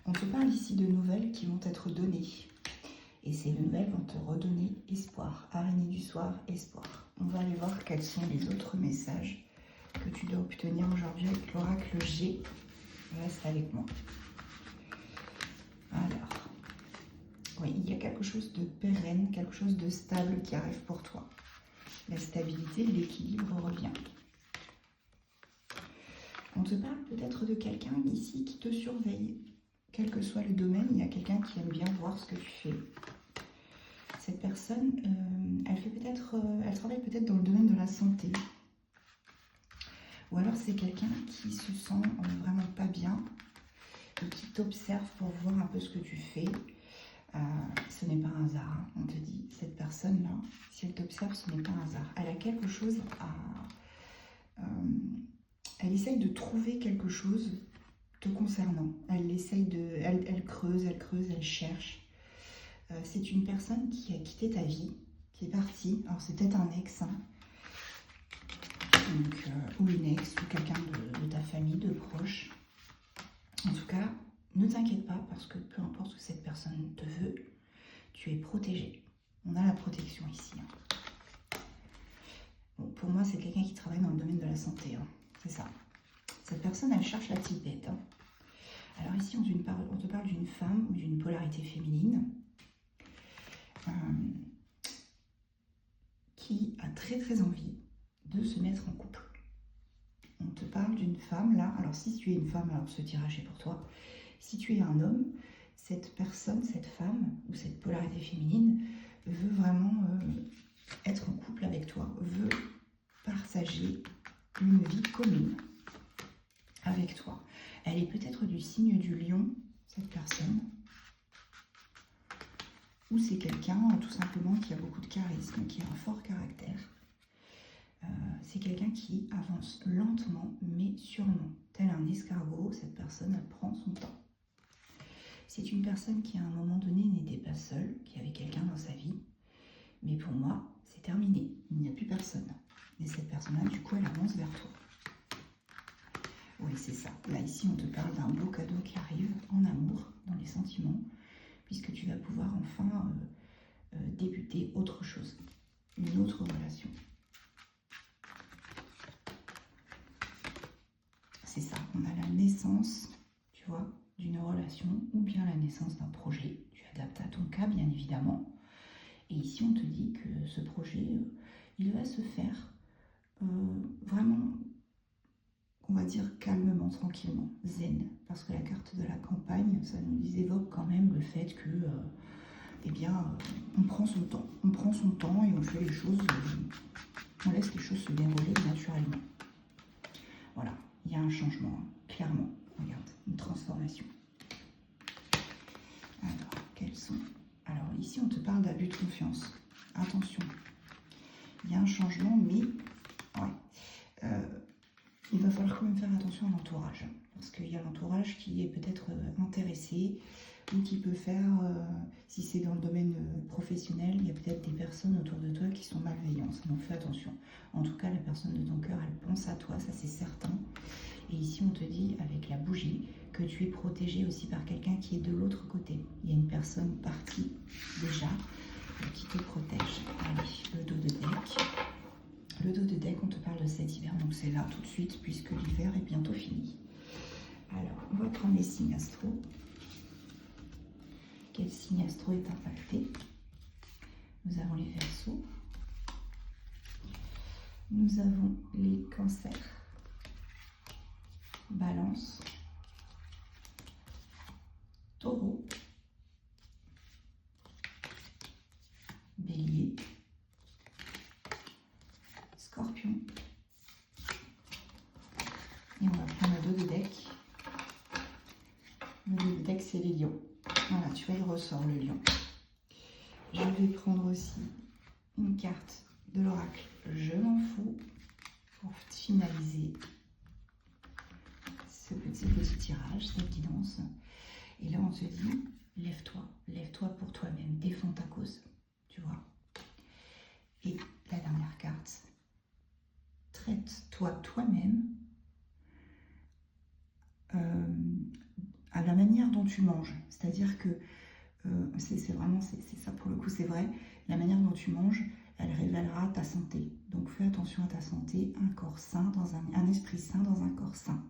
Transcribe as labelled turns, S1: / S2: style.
S1: On te parle ici de nouvelles qui vont être données. Et ces nouvelles vont te redonner espoir. Araignée du soir, espoir. On va aller voir quels sont les autres messages que tu dois obtenir aujourd'hui avec l'oracle G. Reste avec moi. Alors, oui, il y a quelque chose de pérenne, quelque chose de stable qui arrive pour toi. La stabilité, l'équilibre revient. On te parle peut-être de quelqu'un ici qui te surveille. Quel que soit le domaine, il y a quelqu'un qui aime bien voir ce que tu fais. Cette personne, elle travaille peut-être dans le domaine de la santé. Ou alors c'est quelqu'un qui se sent vraiment pas bien et qui t'observe pour voir un peu ce que tu fais. Ce n'est pas un hasard, hein. On te dit, cette personne-là, si elle t'observe, ce n'est pas un hasard. Elle a quelque chose à... elle essaye de trouver quelque chose te concernant. Elle creuse, elle cherche. C'est une personne qui a quitté ta vie, qui est partie. Alors c'est peut-être un ex, hein. Donc, ou une ex, ou quelqu'un de ta famille, de proche. En tout cas, ne t'inquiète pas, parce que peu importe ce que cette personne te veut, tu es protégé. On a la protection ici, hein. Bon, pour moi, c'est quelqu'un qui travaille dans le domaine de la santé, hein. C'est ça. Cette personne, elle cherche la petite bête, hein. Alors ici, on te parle d'une femme ou d'une polarité féminine qui a très très envie de se mettre en couple. On te parle d'une femme là, alors si tu es une femme, alors ce tirage est pour toi. Si tu es un homme, cette personne, cette femme ou cette polarité féminine veut vraiment être en couple avec toi, veut partager une vie commune avec toi. Elle est peut-être du signe du lion, cette personne. Ou c'est quelqu'un tout simplement qui a beaucoup de charisme, qui a un fort caractère. C'est quelqu'un qui avance lentement mais sûrement. Tel un escargot, cette personne, elle prend son temps. C'est une personne qui à un moment donné n'était pas seule, qui avait quelqu'un dans sa vie. Mais pour moi, c'est terminé. Il n'y a plus personne. Et cette personne-là, du coup, elle avance vers toi. Oui, c'est ça. Là, ici, on te parle d'un beau cadeau qui arrive en amour, dans les sentiments, puisque tu vas pouvoir enfin débuter autre chose, une autre relation. C'est ça, on a la naissance, tu vois, d'une relation ou bien la naissance d'un projet. Tu adaptes à ton cas, bien évidemment. Et ici, on te dit que ce projet, il va se faire vraiment, on va dire, calmement, tranquillement, zen. Parce que la carte de la campagne, ça nous évoque quand même le fait que, eh bien, on prend son temps. On prend son temps et on fait les choses, on laisse les choses se dérouler naturellement. Voilà, il y a un changement, hein, clairement. Regarde, une transformation. Alors, quels sont... Alors, ici, on te parle d'abus de confiance. Attention, il y a un changement, mais ouais, il va falloir quand même faire attention à l'entourage. Parce qu'il y a l'entourage qui est peut-être intéressé ou qui peut faire, si c'est dans le domaine professionnel, il y a peut-être des personnes autour de toi qui sont malveillantes. Donc fais attention. En tout cas, la personne de ton cœur, elle pense à toi, ça c'est certain. Et ici, on te dit avec la bougie que tu es protégé aussi par quelqu'un qui est de l'autre côté. Il y a une personne partie déjà qui te protège. Allez, le dos de deck. Le dos de deck, on te parle de cet hiver, donc c'est là tout de suite puisque l'hiver est bientôt fini. Alors, on va prendre les signes astro. Quel signe astro est impacté? Nous avons les Verseaux. Nous avons les Cancers. Balance. Taureau. Bélier. Scorpion. Et on va prendre le dos de deck. Le dos de deck, c'est les lions. Voilà, tu vois, il ressort le lion. Je vais prendre aussi une carte de l'oracle Je m'en fous pour finaliser ce petit tirage, cette guidance. Et là, on se dit, lève-toi pour toi-même, défends ta cause, tu vois. Et la dernière carte, traite-toi toi-même à la manière dont tu manges. C'est-à-dire que, c'est ça pour le coup, c'est vrai, la manière dont tu manges, elle révélera ta santé. Donc fais attention à ta santé, un corps sain, un esprit sain dans un corps sain.